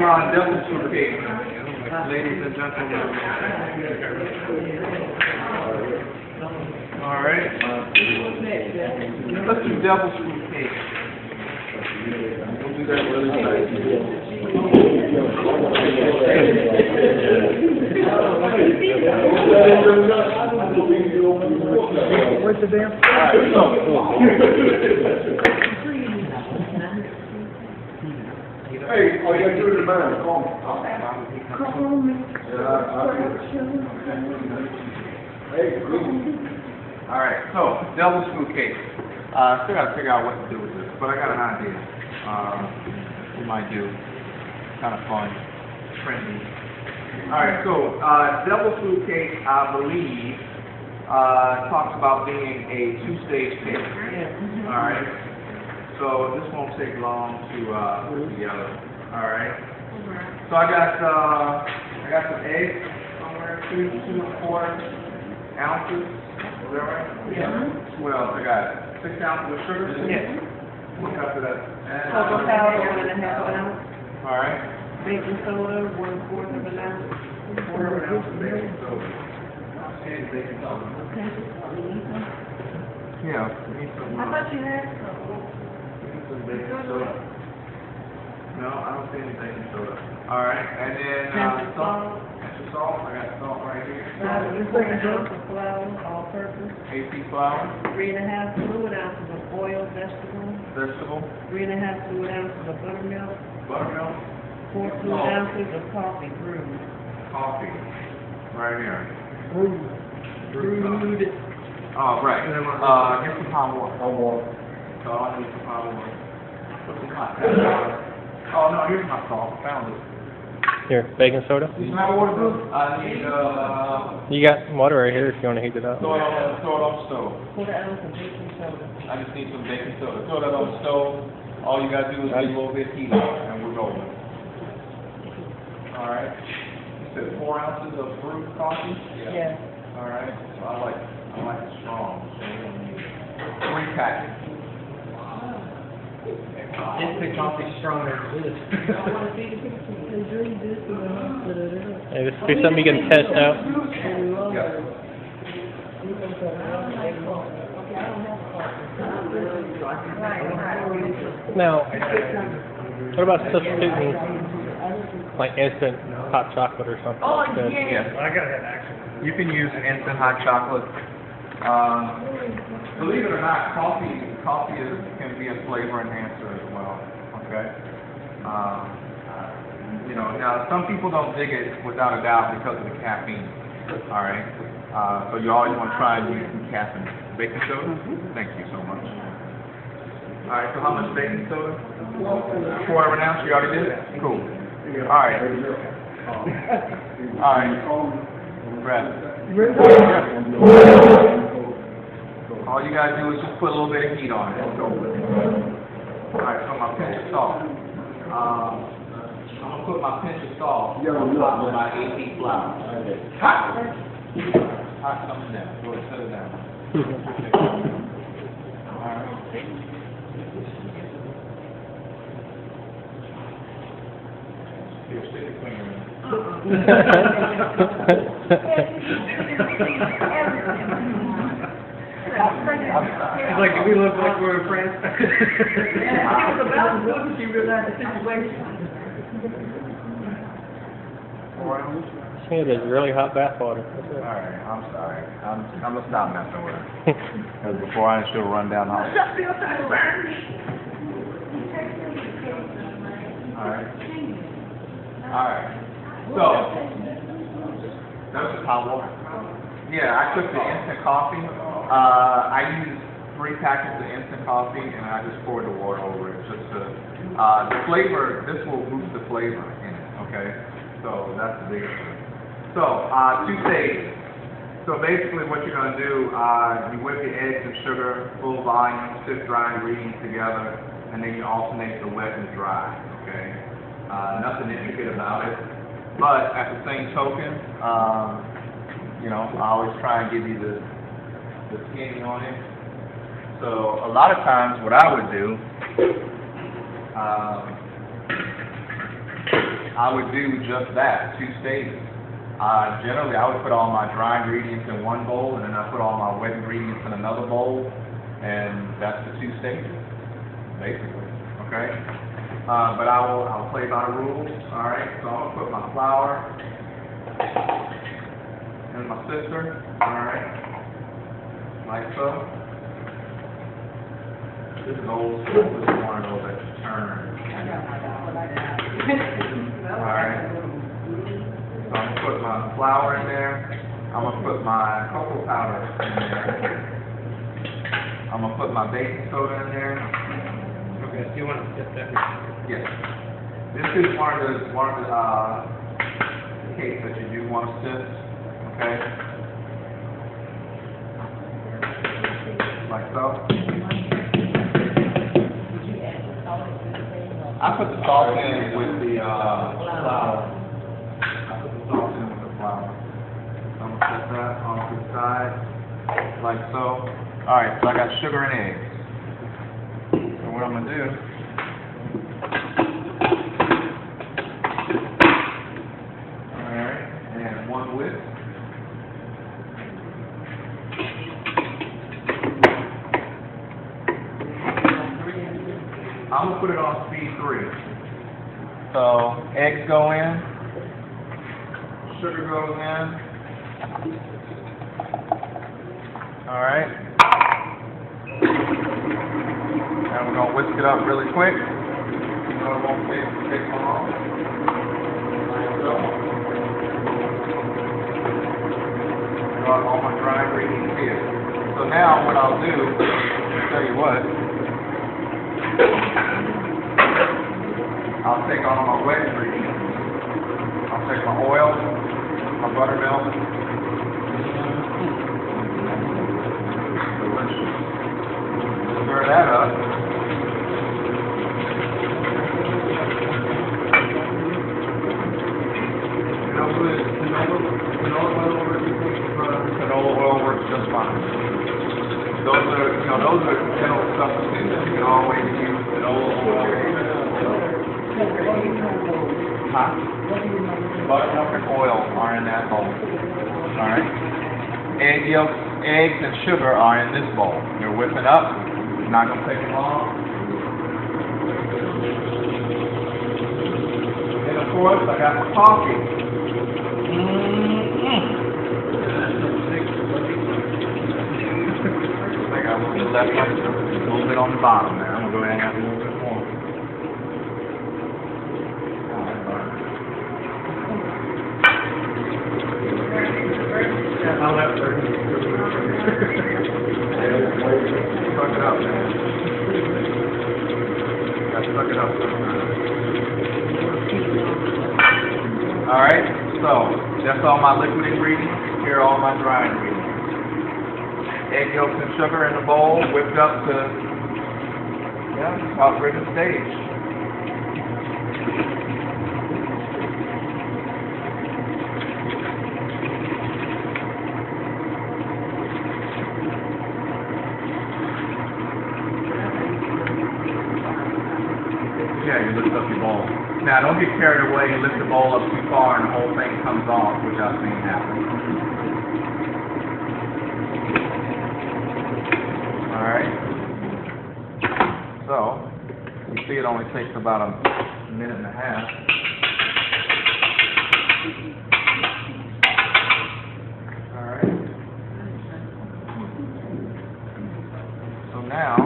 Devil fruit cake, ladies and gentlemen. All right. Let's do devil fruit cake. We'll do that really nice. Where's the damn? Hey, all you gotta do is remember, call me. Hey, good. All right, so devil's food cake. Still got to figure out what to do with this, but I got an idea. We might do kind of fun, trendy. All right, so devil's food cake, I believe, talks about being a two-stage cake. All right, so this won't take long to put together. All right. So I got some eggs, somewhere 2.25 ounces. Is that right? Yeah. What else I got? 6 ounces of sugar? Yeah. What after that? Cocoa powder, 1.5 ounce. All right. Baking soda, 1/4 of an ounce. Quarter of an ounce of baking soda. And baking soda. Okay. Yeah, we need some. I thought you had We need some baking soda. No, I don't see any baking soda. All right, and then salt. Extra salt. I got salt right here. 1 ounce of flour, all purpose. AP flour. 3.5 fluid ounces of oil, vegetable. Vegetable. 3.5 fluid ounces of buttermilk. Buttermilk. 4 fluid ounces of coffee brewed. Coffee. Right here. Brewed. Oh, right. Get some hot water. Hot water. So I need some hot water. Put some hot water. Oh, no, here's my salt. I found it. Here, baking soda. Need some hot water, bro? I need, You got some water right here if you want to heat it up. throw it on the stove. 1/4 ounce of baking soda. I just need some baking soda. Throw that on the stove. All you gotta do is get a little bit of heat on it, and we're rolling. All right. You said 4 ounces of brewed coffee? Yeah. All right. So I like it strong. So we're gonna need 3 packets. Instant coffee stronger than this. I want to see the picture. And drink this and put it up. Hey, this could be something you can test out. And roll Yeah. it. You can put it on the table. Okay, I don't have coffee. Right. Now, what about substituting like instant hot chocolate or something? Oh, instead? yeah. I gotta have action. You can use instant hot chocolate. Believe it or not, coffee can be a flavor enhancer as well. Okay. You know, now some people don't dig it without a doubt because of the caffeine. All right. So you always want to try and use some caffeine. Baking soda. Thank you so much. All right. So how much baking soda? 1/4 of an ounce. You already did it. Cool. All right. All right. Brad. All you gotta do is just put a little bit of heat on it. All right, so my pinch of salt. I'm gonna put my pinch of salt on top of my AP flour. Hot. Hot coming down. Go ahead, set it down. All right. Here, stick your finger in. It's like, do we look like we're friends? She was about to do it, she realized the situation. She needed really hot bath water. All right, I'm sorry. I'm gonna stop messing with her. Because before she'll run down the hall. All right. All right. So, that's just hot water. Yeah, I took the instant coffee. I used 3 packets of instant coffee, and I just poured the water over it just to, the flavor, this will boost the flavor in it, okay? So that's the biggest thing. So, 2 stages. So basically what you're gonna do, you whip your eggs and sugar, full volume, sift dry ingredients together, and then you alternate the wet and dry, okay? Nothing intricate about it. But at the same token, you know, I always try and give you the skinny on it. So a lot of times what I would do, I would do just that, 2 stages. Generally, I would put all my dry ingredients in one bowl, and then I put all my wet ingredients in another bowl, and that's the 2 stages, basically, okay? But I'll play by the rules, all right? So I'm gonna put my flour in my sifter, all right? Like so. This is old school. This is one of those that you turn. All right. So I'm gonna put my flour in there. I'm gonna put my cocoa powder in there. I'm gonna put my baking soda in there. Okay, do you want to get that? Yes. This is one of the cakes that you do want to sift. Okay. Like so. I put the salt in with the flour. I put the salt in with the flour. I'm gonna put that on the side, like so. All right, so I got sugar and eggs. So what I'm gonna do? All right, and 1 whisk. I'm gonna put it on speed 3. So eggs go in, sugar goes in. All right. And we're gonna whisk it up really quick. So it won't take long. Got all my dry ingredients here. So now what I'll do, I'll tell you what. I'll take all my wet ingredients. I'll take my oil, my buttermilk. Delicious. Stir that up. Canola oil works just fine. Those are general substitutes. You can always use canola oil. Huh? Buttermilk and oil are in that bowl. Alright? Egg yolks, eggs, and sugar are in this bowl. You're whipping up. It's not going to take long. And of course, I got my coffee. I got a little bit left, a little bit on the bottom there. I'm going to go ahead and have a little bit more. I'll have 30. Suck it up, man. Gotta suck it up. Alright, so that's all my liquid ingredients. Here are all my dry ingredients. Egg yolks and sugar in the bowl, whipped up to, about ready to stage. Yeah, you lift up your bowl. Now, don't get carried away and lift the bowl up too far and the whole thing comes off, which I've seen happen. Alright. So, you see it only takes about a minute and a half. Alright. So now,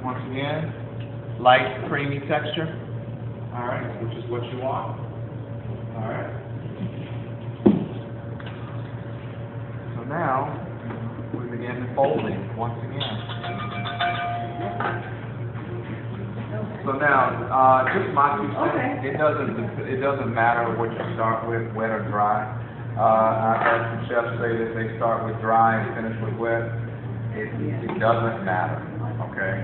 once again, light, creamy texture. Alright, which is what you want. Alright. So now, we begin folding once again. So now, just my 2 cents. It doesn't matter what you start with, wet or dry. I've had some chefs say that they start with dry and finish with wet. It doesn't matter. Okay.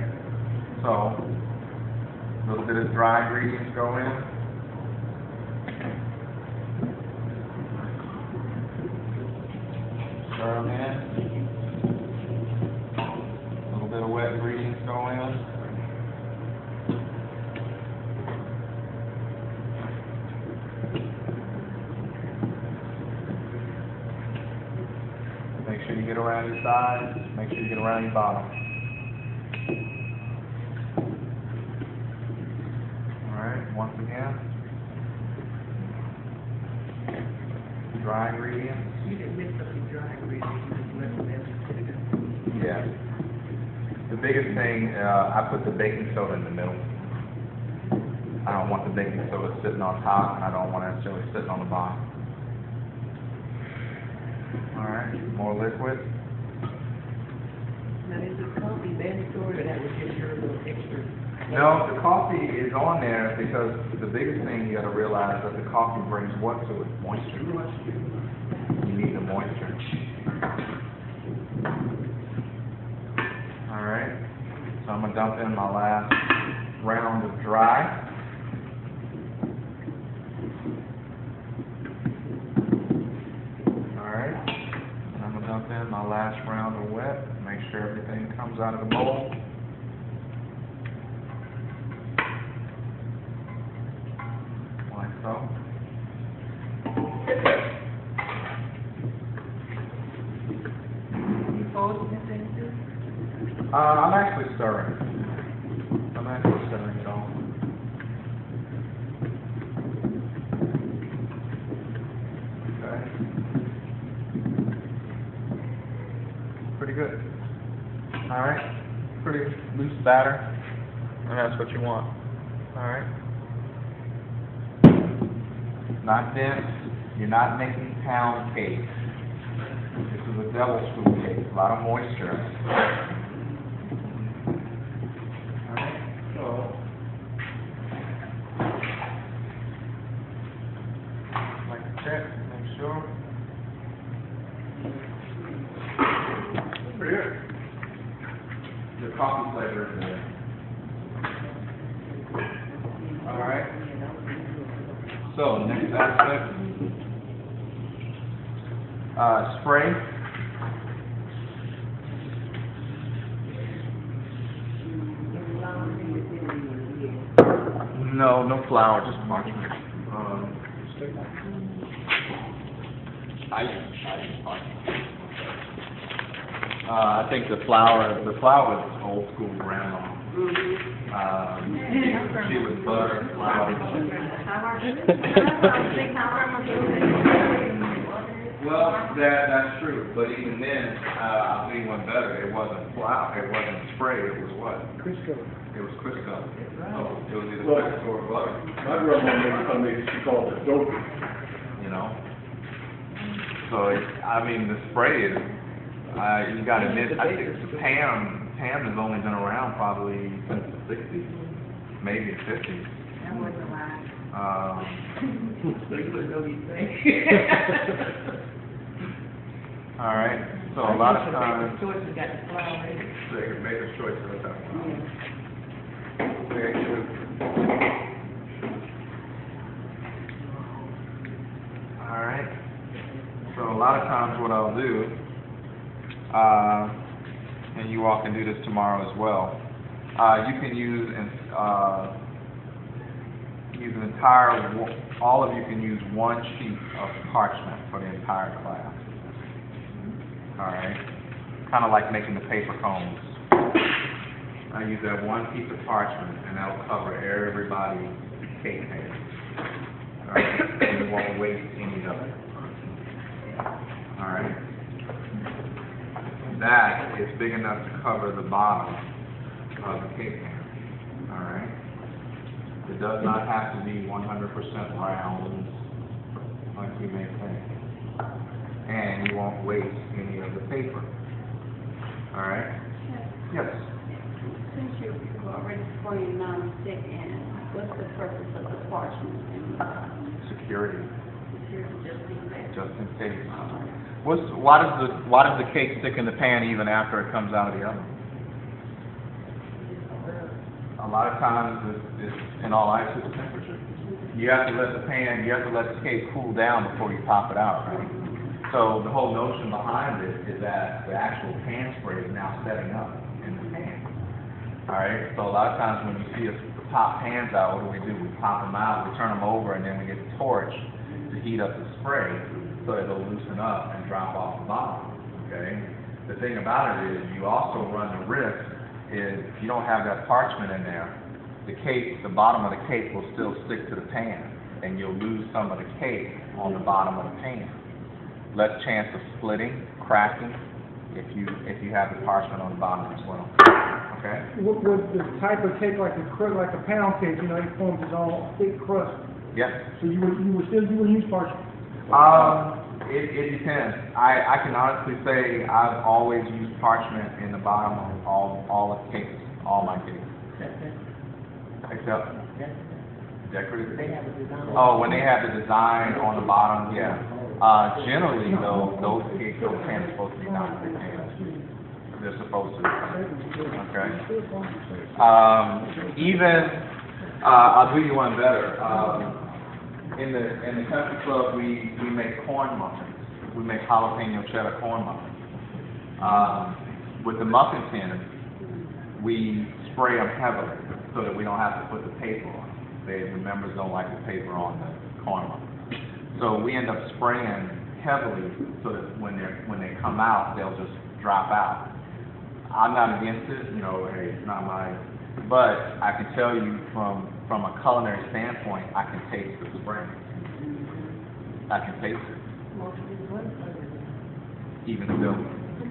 So, a little bit of dry ingredients go in. Stir them in. A little bit of wet ingredients go in. get around your sides, make sure you get around your bottom. Alright, once again. Dry ingredients. You didn't mix up the dry ingredients, you just let them in. Yeah. The biggest thing, I put the baking soda in the middle. I don't want the baking soda sitting on top, and I don't want it necessarily sitting on the bottom. Alright, more liquid. Now, is the coffee mandatory, or that was just your little extra? No, the coffee is on there because the biggest thing you gotta realize that the coffee brings what to it? Moisture. You need the moisture. Alright, so I'm gonna dump in my last round of dry. Alright, and I'm gonna dump in my last round of wet, make sure everything comes out of the bowl. Like so. You fold this into? I'm actually stirring. I'm actually stirring it all. Okay. Pretty good. Alright. Pretty loose batter. And that's what you want. Alright. Not dense. You're not making pound cake. This is a devil scoop cake. A lot of moisture. Like to check, make sure. Pretty good. The coffee flavor is there. Alright. So, next aspect. Spray. No, no flour, just parchment. I use parchment. I think the flour is old school grandma. She was butter, flour. Well, that's true, but even then, I'll tell you one better. It wasn't flour, it wasn't spray. It was what? Crisco. It was Crisco. So it was either Well, Crisco or butter. My grandma made something she called it dope. You know. So I mean, the spray is. You got to admit, I think Pam has only been around probably since the 60s, maybe the 50s. That wasn't a lie. All right. So a lot of times, Choice, you got the flour in it. Maker's Choice at the time. Very true. All right. So a lot of times, what I'll do. And you all can do this tomorrow as well. You can use an entire, all of you can use one sheet of parchment for the entire class. Alright? Kind of like making the paper cones. I use that one piece of parchment and that'll cover everybody's cake pan. Alright? And you won't waste any of it. Alright? That is big enough to cover the bottom of the cake pan. Alright? It does not have to be 100% round like you may think. And you won't waste any of the paper. Alright? Yes? Since you're already spraying non-stick in, what's the purpose of the parchment and Security. just in case? Just in case. Why does the cake stick in the pan even after it comes out of the oven? A lot of times, it's in all ice, it's temperature. You have to let the cake cool down before you pop it out, right? So the whole notion behind it is that the actual pan spray is now setting up in the pan. All right. So a lot of times when you see us pop pans out, what do? We pop them out, we turn them over, and then we get the torch to heat up the spray so it'll loosen up and drop off the bottom. Okay. the thing about it is you also run the risk is if you don't have that parchment in there, the cake, the bottom of the cake will still stick to the pan, and you'll lose some of the cake on the bottom of the pan. Less chance of splitting, cracking, if you have the parchment on the bottom as well. Okay? Would the type of cake like a pound cake, you know, it forms its own thick crust. Yes. So you would use parchment. It depends. I can honestly say I've always used parchment in the bottom of all the cakes, all my cakes. Except decorative. Oh, when they have the design on the bottom, yeah. Generally, though, those cakes, those pans are supposed to be non-stick pans. They're supposed to. Okay. I'll do you one better. In the country club, we make corn muffins. We make jalapeno cheddar corn muffins. With the muffin tins, we spray them heavily so that we don't have to put the paper on. The members don't like the paper on the corn muffin. So we end up spraying heavily so that when they come out, they'll just drop out. I'm not against it, you know, hey, it's not my, but I can tell you from a culinary standpoint, I can taste the spray. I can taste it. Even still.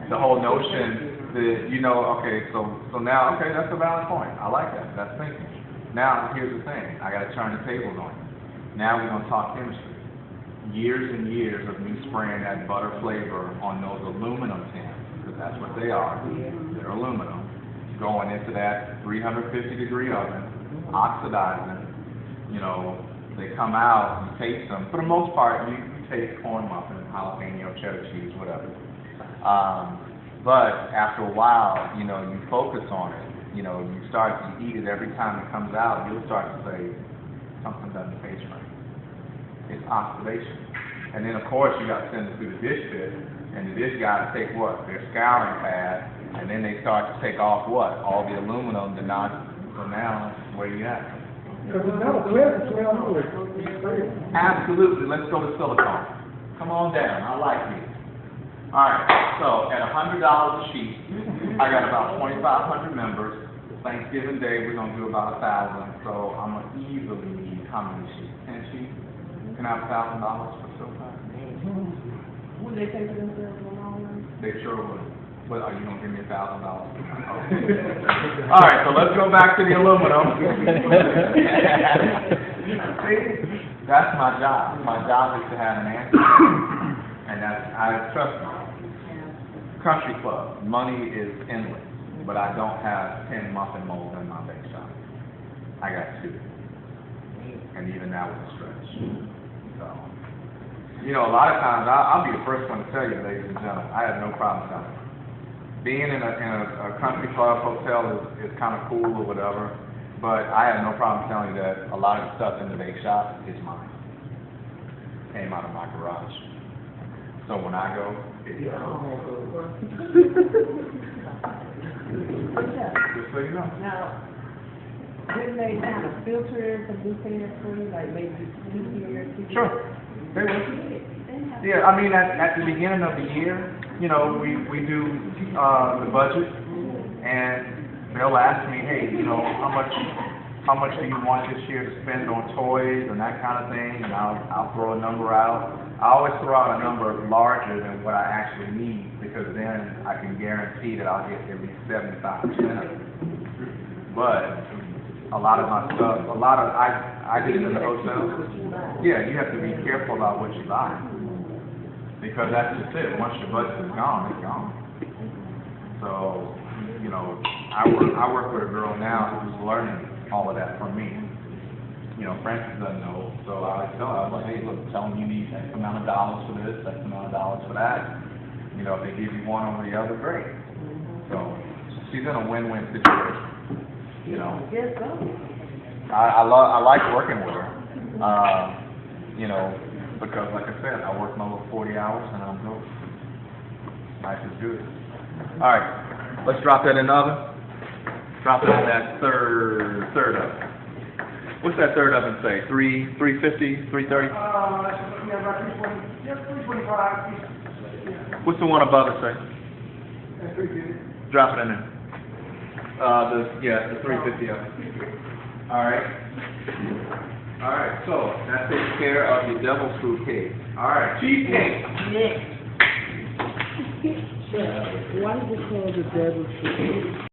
The whole notion that, you know, okay, so now, okay, that's a valid point. I like that. That's thinking. Now, here's the thing. I got to turn the tables on you. Now we're going to talk chemistry. Years and years of me spraying that butter flavor on those aluminum tins, because that's what they are. They're aluminum. Going into that 350-degree oven, oxidizing, you know, they come out, you taste them. For the most part, you taste corn muffin, jalapeno, cheddar cheese, whatever. But after a while, you know, you focus on it. You know, you start to eat it every time it comes out, you'll start to say, something doesn't taste right. It's oxidation. And then, of course, you got to send it through the dish pit, and the dish guy to take what? Their scouring pad, and then they start to take off what? All the aluminum, the non. So now, where you at? Because it's not a pleasant smell anyway. Absolutely. Let's go to silicone. Come on down. I like you. All right. So at $100 a sheet, I got about 2,500 members. Thanksgiving Day, we're gonna do about 1,000. So I'm gonna easily need how many sheets? 10 sheets. Can I have $1,000 for silicone? Would they take it themselves in the long run? They sure would. But are you gonna give me $1,000? All right, so let's go back to the aluminum. See, that's my job. My job is to have an answer, and I trust me. Country club, money is endless, but I don't have 10 muffin molds in my bake shop. I got 2, and even that was a stretch. So, you know, a lot of times I'll be the first one to tell you, ladies and gentlemen, I have no problem telling you. Being in a country club hotel is kind of cool or whatever, but I have no problem telling you that a lot of the stuff in the bake shop is mine. Came out of my garage. So when I go, it's just so you know. Now, didn't they kind of filter some new pans for you, like maybe easier to Sure. They will. Yeah, I mean, at the beginning of the year, you know, we do the budget, and they'll ask me, hey, you know, how much do you want this year to spend on toys and that kind of thing, and I'll throw a number out. I always throw out a number larger than what I actually need, because then I can guarantee that I'll get at least 75% of it. But a lot of my stuff, I did it in the hotel. Yeah, you have to be careful about what you buy, because that's just it. Once your budget is gone, it's gone. So, you know, I work with a girl now who's learning all of that from me. You know, Francis doesn't know, so I tell her, I was like, hey, look, tell them you need X amount of dollars for this, X amount of dollars for that. You know, if they give you one over the other, great. So she's in a win-win situation. You know, I like working with her. You know, because like I said, I work my little 40 hours and I'm good. Life is good. All right, let's drop that in the oven. Drop it in that third oven. What's that third oven say? 350, 330? Yeah, about 320, 325. What's the one above it say? Drop it in there. The 350 of it. Alright. Alright, so that takes care of your devil's food cake. Alright, cheesecake. Why is it called the devil's food?